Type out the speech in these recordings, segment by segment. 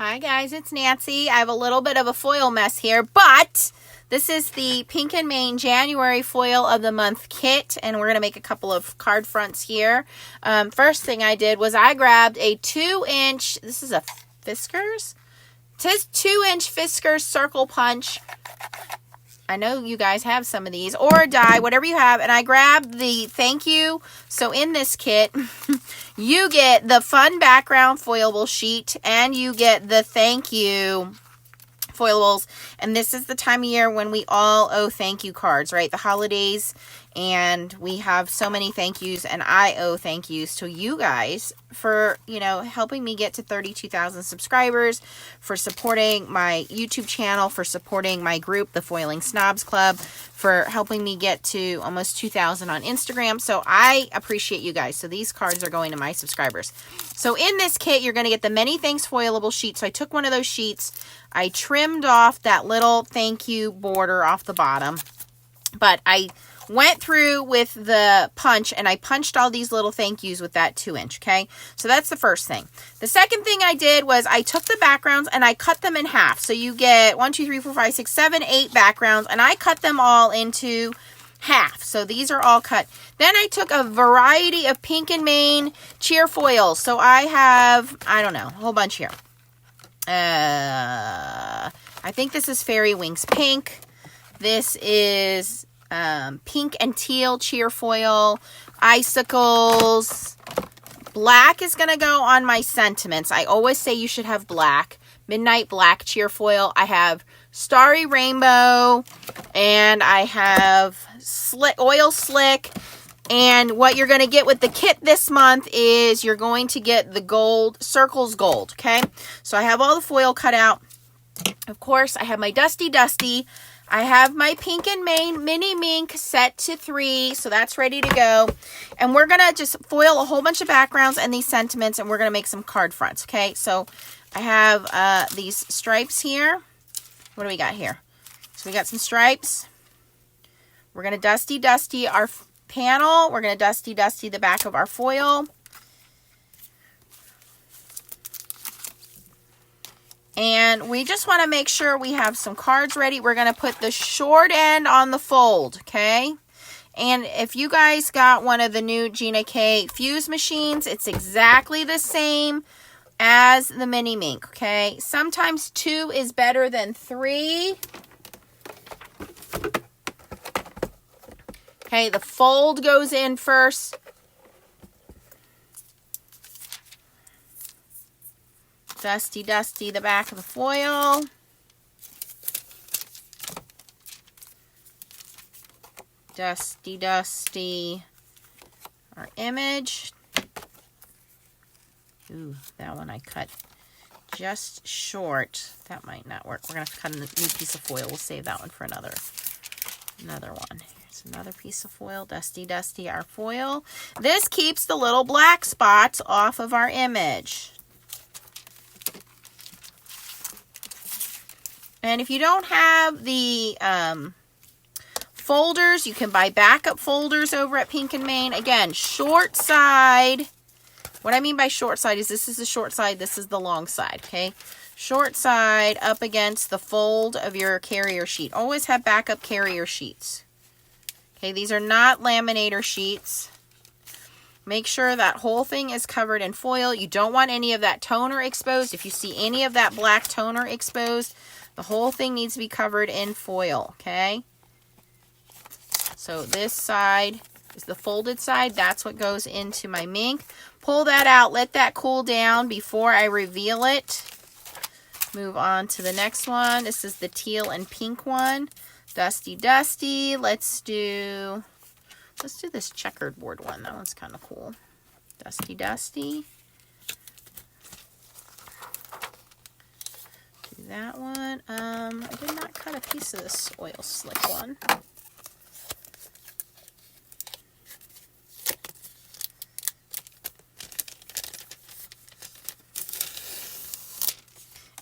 Hi guys, it's Nancy. I have a little bit of a foil mess here, but this is the Pink and Main January Foil of the Month kit, and we're going to make a couple of card fronts here. First thing I did was I grabbed a 2-inch, this is a Fiskars? It says 2-inch Fiskars Circle Punch. I know you guys have some of these, or a die, whatever you have, and I grabbed the thank you. So in this kit, you get the fun background foilable sheet, and you get the thank you foilables. And this is the time of year when we all owe thank you cards, right? The holidays, and we have so many thank yous, and I owe thank yous to you guys for, helping me get to 32,000 subscribers, for supporting my YouTube channel, for supporting my group, the Foiling Snobs Club, for helping me get to almost 2,000 on Instagram. So I appreciate you guys. So these cards are going to my subscribers. So in this kit, you're going to get the Many Thanks foilable sheet. So I took one of those sheets, I trimmed off that little thank you border off the bottom, but I went through with the punch and I punched all these little thank yous with that 2-inch, okay? So that's the first thing. The second thing I did was I took the backgrounds and I cut them in half. So you get 1, 2, 3, 4, 5, 6, 7, 8 backgrounds, and I cut them all into half. So these are all cut. Then I took a variety of Pink and Main cheer foils. So I have, a whole bunch here. I think this is Fairy Wings Pink. This is Pink and Teal cheer foil, Icicles. Black is going to go on my Sentiments. I always say you should have black. Midnight Black cheer foil. I have Starry Rainbow, and I have Oil Slick. And what you're going to get with the kit this month is you're going to get the gold, Circles Gold, okay? So I have all the foil cut out. Of course, I have my Dusty Dusty. I have my Pink and Main Mini Mink set to 3, so that's ready to go. And we're going to just foil a whole bunch of backgrounds and these sentiments, and we're going to make some card fronts, okay? So I have these stripes here. What do we got here? So we got some stripes. We're going to Dusty Dusty our panel. We're going to Dusty Dusty the back of our foil. And we just want to make sure we have some cards ready. We're going to put the short end on the fold, okay? And if you guys got one of the new Gina K fuse machines, it's exactly the same as the Mini Mink, okay? Sometimes 2 is better than 3. Okay, the fold goes in first. Dusty Dusty the back of the foil. Dusty Dusty our image. Ooh, that one I cut just short. That might not work. We're going to cut a new piece of foil. We'll save that one for another one. Here's another piece of foil. Dusty Dusty our foil. This keeps the little black spots off of our image. And if you don't have the folders, you can buy backup folders over at Pink and Main. Again, short side. What I mean by short side is this is the short side, this is the long side, okay? Short side up against the fold of your carrier sheet. Always have backup carrier sheets. Okay, these are not laminator sheets. Make sure that whole thing is covered in foil. You don't want any of that toner exposed. If you see any of that black toner exposed, the whole thing needs to be covered in foil, okay? So this side is the folded side. That's what goes into my mink. Pull that out. Let that cool down before I reveal it. Move on to the next one. This is the teal and pink one. Dusty Dusty. Let's do this checkered board one. That one's kind of cool. Dusty Dusty. That one. I did not cut a piece of this Oil Slick one.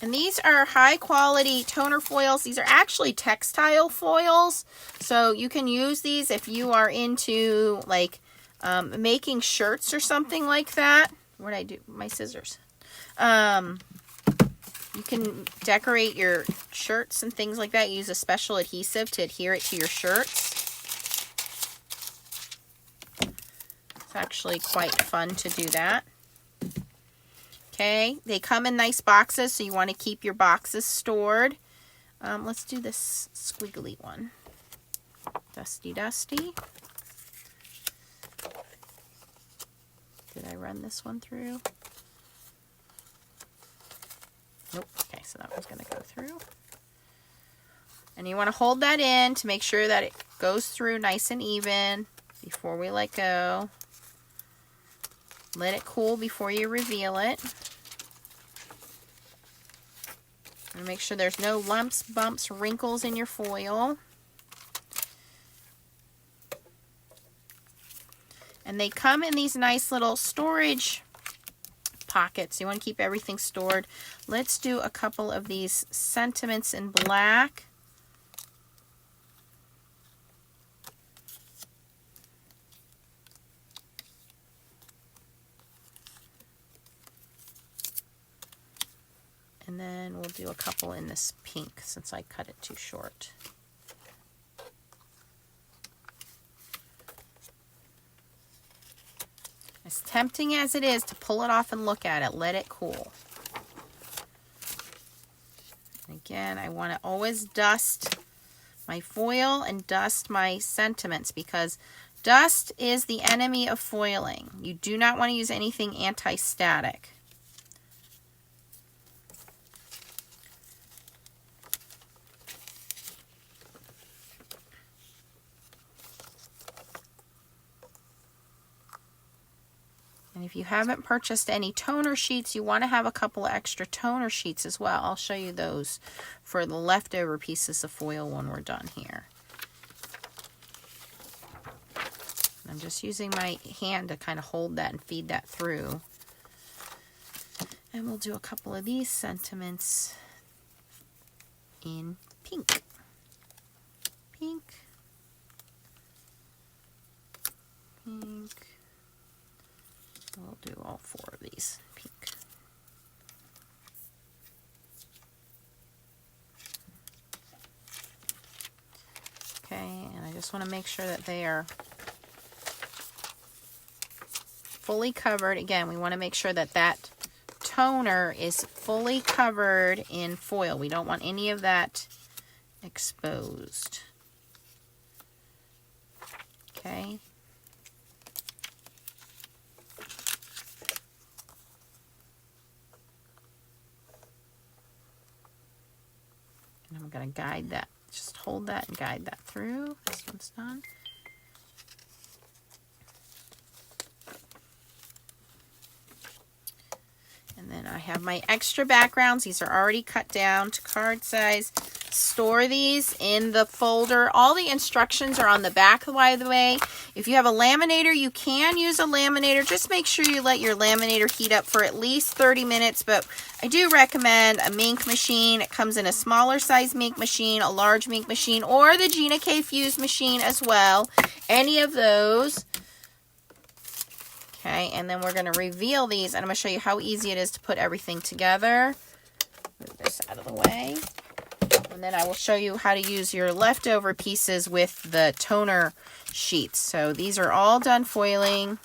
And these are high quality toner foils. These are actually textile foils. So you can use these if you are into like making shirts or something like that. What did I do? My scissors. can decorate your shirts and things like that. Use a special adhesive to adhere it to your shirts. It's actually quite fun to do that. Okay, they come in nice boxes, so you want to keep your boxes stored. Let's do this squiggly one. Dusty Dusty. Did I run this one through? Nope. Okay, so that one's going to go through. And you want to hold that in to make sure that it goes through nice and even before we let go. Let it cool before you reveal it. And make sure there's no lumps, bumps, wrinkles in your foil. And they come in these nice little storage pockets. You want to keep everything stored. Let's do a couple of these sentiments in black. And then we'll do a couple in this pink since I cut it too short. As tempting as it is to pull it off and look at it, let it cool. Again, I want to always dust my foil and dust my sentiments because dust is the enemy of foiling. You do not want to use anything anti-static. And if you haven't purchased any toner sheets, you want to have a couple of extra toner sheets as well. I'll show you those for the leftover pieces of foil when we're done here. I'm just using my hand to kind of hold that and feed that through. And we'll do a couple of these sentiments in pink. Pink. Pink. We'll do all four of these pink. Okay, and I just want to make sure that they are fully covered. Again, we want to make sure that that toner is fully covered in foil. We don't want any of that exposed. Okay. And I'm going to guide that. Just hold that and guide that through. This one's done. And then I have my extra backgrounds. These are already cut down to card size. Store these in the folder. All the instructions are on the back, by the way. If you have a laminator, you can use a laminator. Just make sure you let your laminator heat up for at least 30 minutes. But I do recommend a Minc machine. It comes in a smaller size Minc machine, a large Minc machine, or the Gina K Fuse machine as well. Any of those. Okay, and then we're going to reveal these, and I'm going to show you how easy it is to put everything together. Move this out of the way. And then I will show you how to use your leftover pieces with the toner sheets. So these are all done foiling.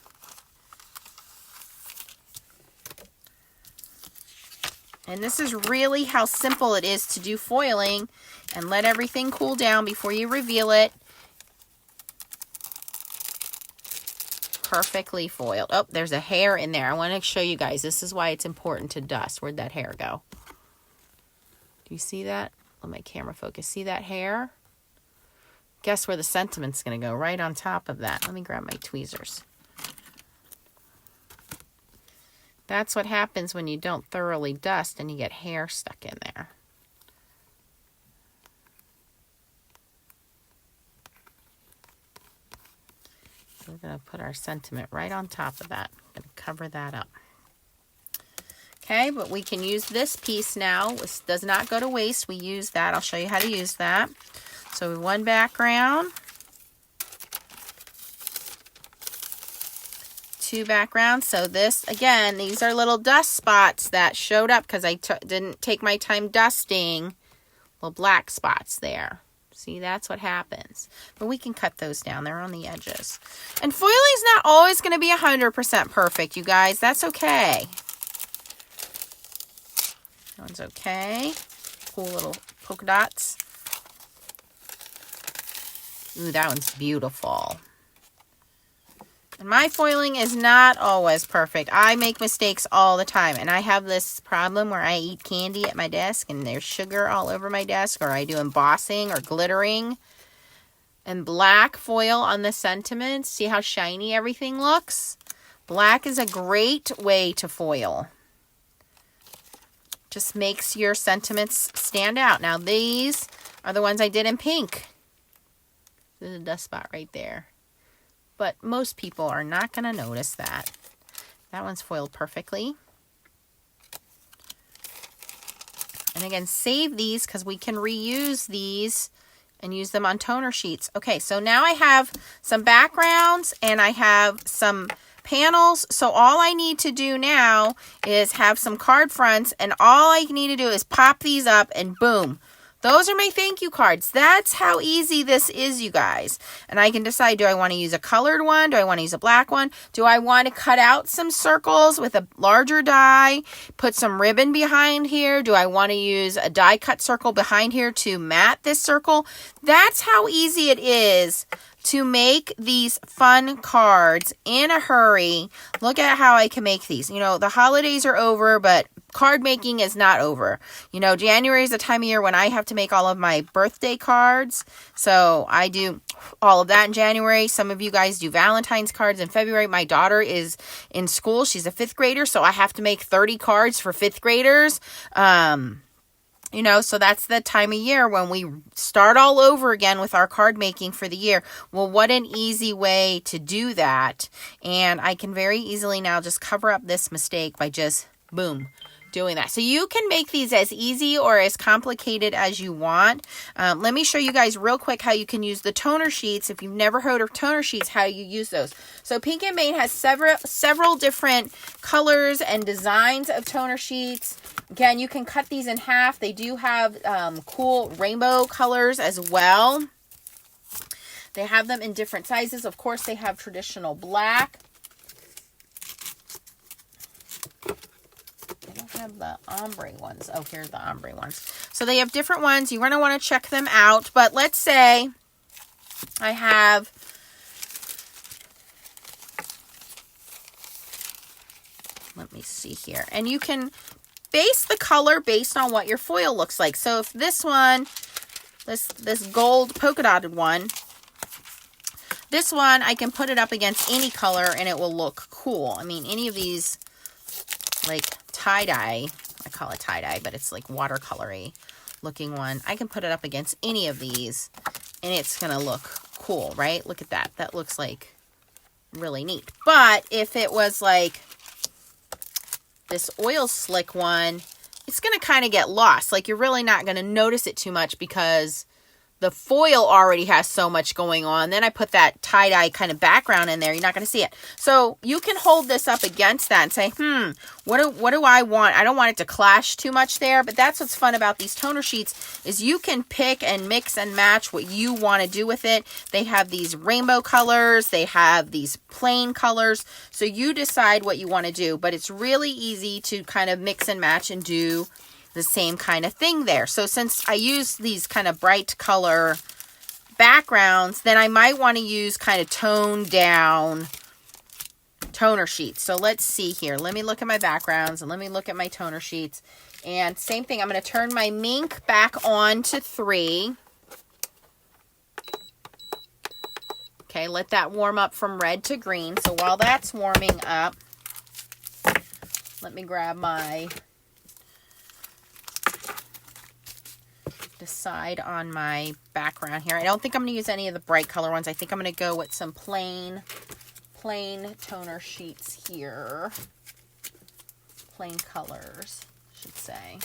And this is really how simple it is to do foiling, and let everything cool down before you reveal it. Perfectly foiled. Oh, there's a hair in there. I want to show you guys. This is why it's important to dust. Where'd that hair go? Do you see that? Let my camera focus. See that hair? Guess where the sentiment's going to go? Right on top of that. Let me grab my tweezers. That's what happens when you don't thoroughly dust and you get hair stuck in there. We're going to put our sentiment right on top of that. I'm going to cover that up. Okay, but we can use this piece now. This does not go to waste. We use that. I'll show you how to use that. So one background, two backgrounds. So this, again, these are little dust spots that showed up because I didn't take my time dusting. Little black spots there. See, that's what happens. But we can cut those down. They're on the edges. And foiling is not always going to be 100% perfect, you guys. That's okay. That one's okay. Cool little polka dots. Ooh, that one's beautiful. And my foiling is not always perfect. I make mistakes all the time. And I have this problem where I eat candy at my desk and there's sugar all over my desk, or I do embossing or glittering. And black foil on the sentiments. See how shiny everything looks? Black is a great way to foil. Just makes your sentiments stand out. Now these are the ones I did in pink. There's a dust spot right there. But most people are not going to notice that. That one's foiled perfectly. And again, save these because we can reuse these and use them on toner sheets. Okay, so now I have some backgrounds and I have some panels. So all I need to do now is have some card fronts, and all I need to do is pop these up and boom. Those are my thank you cards. That's how easy this is, you guys. And I can decide, do I want to use a colored one? Do I want to use a black one? Do I want to cut out some circles with a larger die? Put some ribbon behind here? Do I want to use a die cut circle behind here to mat this circle? That's how easy it is to make these fun cards in a hurry. Look at how I can make these. You know, the holidays are over, but card making is not over. You know, January is the time of year when I have to make all of my birthday cards. So I do all of that in January. Some of you guys do Valentine's cards in February. My daughter is in school. She's a 5th grader. So I have to make 30 cards for 5th graders. You know, so that's the time of year when we start all over again with our card making for the year. Well, what an easy way to do that. And I can very easily now just cover up this mistake by just, boom, doing that. So you can make these as easy or as complicated as you want. Let me show you guys real quick how you can use the toner sheets. If you've never heard of toner sheets, how you use those. So Pink and Main has several different colors and designs of toner sheets. Again, you can cut these in half. They do have cool rainbow colors as well. They have them in different sizes. Of course, they have traditional black. Have the ombre ones. Oh, here's the ombre ones. So they have different ones. You're going to want to check them out. But let's say I have let me see here. And you can base the color based on what your foil looks like. So if this one, this gold polka dotted one, this one I can put it up against any color and it will look cool. I mean, any of these like tie-dye, I call it tie-dye, but it's like watercolory looking one. I can put it up against any of these and it's going to look cool, right? Look at that. That looks like really neat. But if it was like this oil slick one, it's going to kind of get lost. Like you're really not going to notice it too much because the foil already has so much going on. Then I put that tie-dye kind of background in there. You're not going to see it. So you can hold this up against that and say, what do I want? I don't want it to clash too much there. But that's what's fun about these toner sheets is you can pick and mix and match what you want to do with it. They have these rainbow colors. They have these plain colors. So you decide what you want to do. But it's really easy to kind of mix and match and do the same kind of thing there. So since I use these kind of bright color backgrounds, then I might want to use kind of toned down toner sheets. So let's see here. Let me look at my backgrounds and let me look at my toner sheets. And same thing, I'm going to turn my Mink back on to 3. Okay, let that warm up from red to green. So while that's warming up, let me grab my decide on my background here. I don't think I'm going to use any of the bright color ones. I think I'm going to go with some plain toner sheets here. Plain colors, I should say.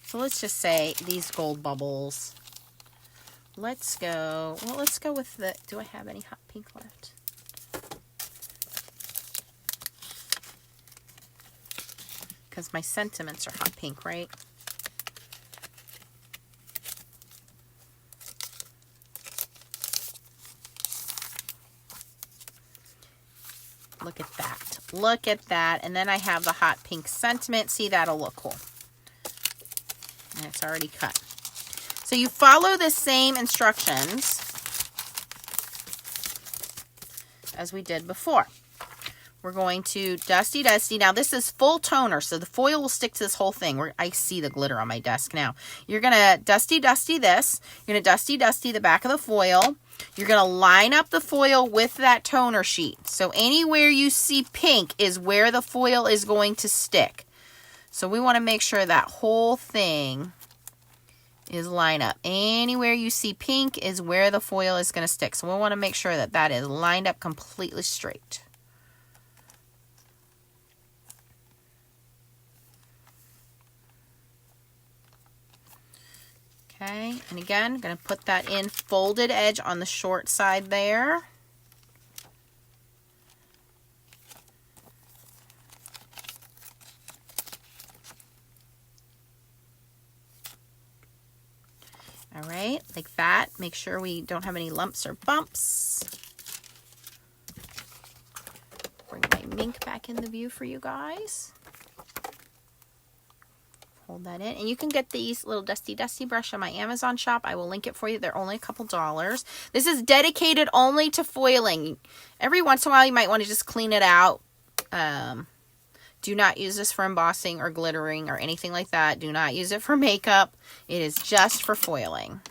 So let's just say these gold bubbles let's go with the, do I have any hot pink left? Because my sentiments are hot pink, right? Look at that. Look at that. And then I have the hot pink sentiment. See, that'll look cool. And it's already cut. So you follow the same instructions as we did before. We're going to dusty. Now this is full toner, so the foil will stick to this whole thing. I see the glitter on my desk now. You're going to dusty this. You're going to dusty the back of the foil. You're going to line up the foil with that toner sheet. So anywhere you see pink is where the foil is going to stick. So we want to make sure that whole thing is lined up. Anywhere you see pink is where the foil is going to stick. So we want to make sure that that is lined up completely straight. Okay, and again, I'm going to put that in folded edge on the short side there. All right, like that. Make sure we don't have any lumps or bumps. Bring my mink back in the view for you guys. Hold that in. And you can get these little dusty brush on my Amazon shop. I will link it for you. They're only a couple dollars. This is dedicated only to foiling. Every once in a while you might want to just clean it out. Do not use this for embossing or glittering or anything like that. Do not use it for makeup. It is just for foiling.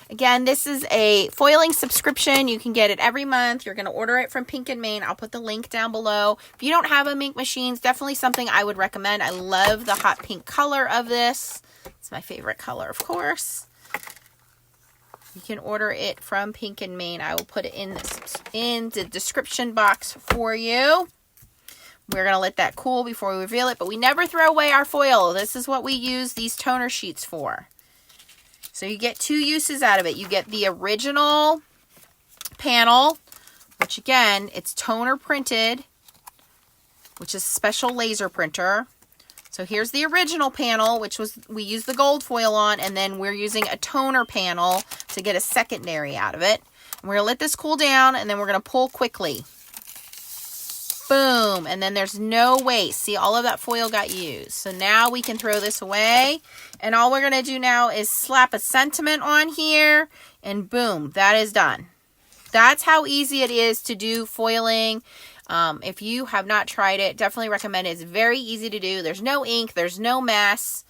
Again, this is a foiling subscription. You can get it every month. You're going to order it from Pink & Main. I'll put the link down below. If you don't have a mink machine, it's definitely something I would recommend. I love the hot pink color of this. It's my favorite color, of course. You can order it from Pink & Main. I will put it in the description box for you. We're going to let that cool before we reveal it, but we never throw away our foil. This is what we use these toner sheets for. So you get two uses out of it. You get the original panel, which again, it's toner printed, which is a special laser printer. So here's the original panel, which was we used the gold foil on, and then we're using a toner panel to get a secondary out of it. And we're going to let this cool down, and then we're going to pull quickly. Boom, and then there's no waste. See, all of that foil got used. So now we can throw this away, and all we're going to do now is slap a sentiment on here, and boom, that is done. That's how easy it is to do foiling. If you have not tried it, definitely recommend it. It's very easy to do. There's no ink. There's no mess.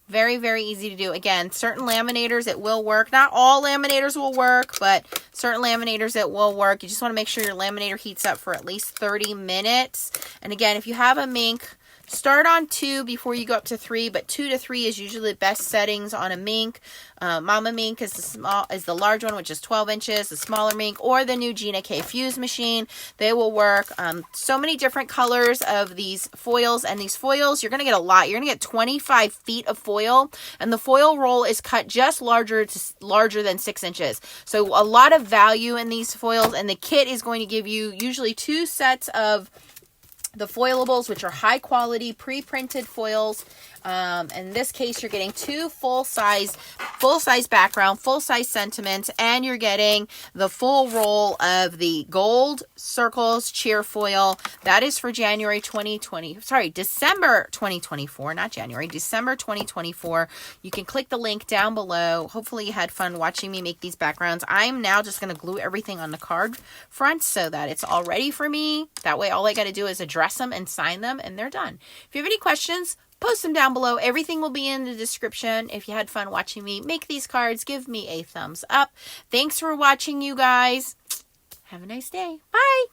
Very, very easy to do. Again, certain laminators, it will work. Not all laminators will work, but certain laminators, it will work. You just want to make sure your laminator heats up for at least 30 minutes. And again, if you have a mink, start on 2 before you go up to 3, but 2 to 3 is usually the best settings on a mink. Mama Mink is the large one, which is 12 inches. The smaller mink, or the new Gina K Fuse machine, they will work. So many different colors of these foils, and these foils, you're going to get a lot. You're going to get 25 feet of foil, and the foil roll is cut just larger than 6 inches. So a lot of value in these foils, and the kit is going to give you usually 2 sets of the foilables, which are high quality pre-printed foils. In this case, you're getting 2 full-size background, full-size sentiments, and you're getting the full roll of the gold circles cheer foil. That is for December 2024, not January, December 2024. You can click the link down below. Hopefully you had fun watching me make these backgrounds. I'm now just going to glue everything on the card front so that it's all ready for me. That way, all I got to do is address them and sign them, and they're done. If you have any questions, post them down below. Everything will be in the description. If you had fun watching me make these cards, give me a thumbs up. Thanks for watching, you guys. Have a nice day. Bye.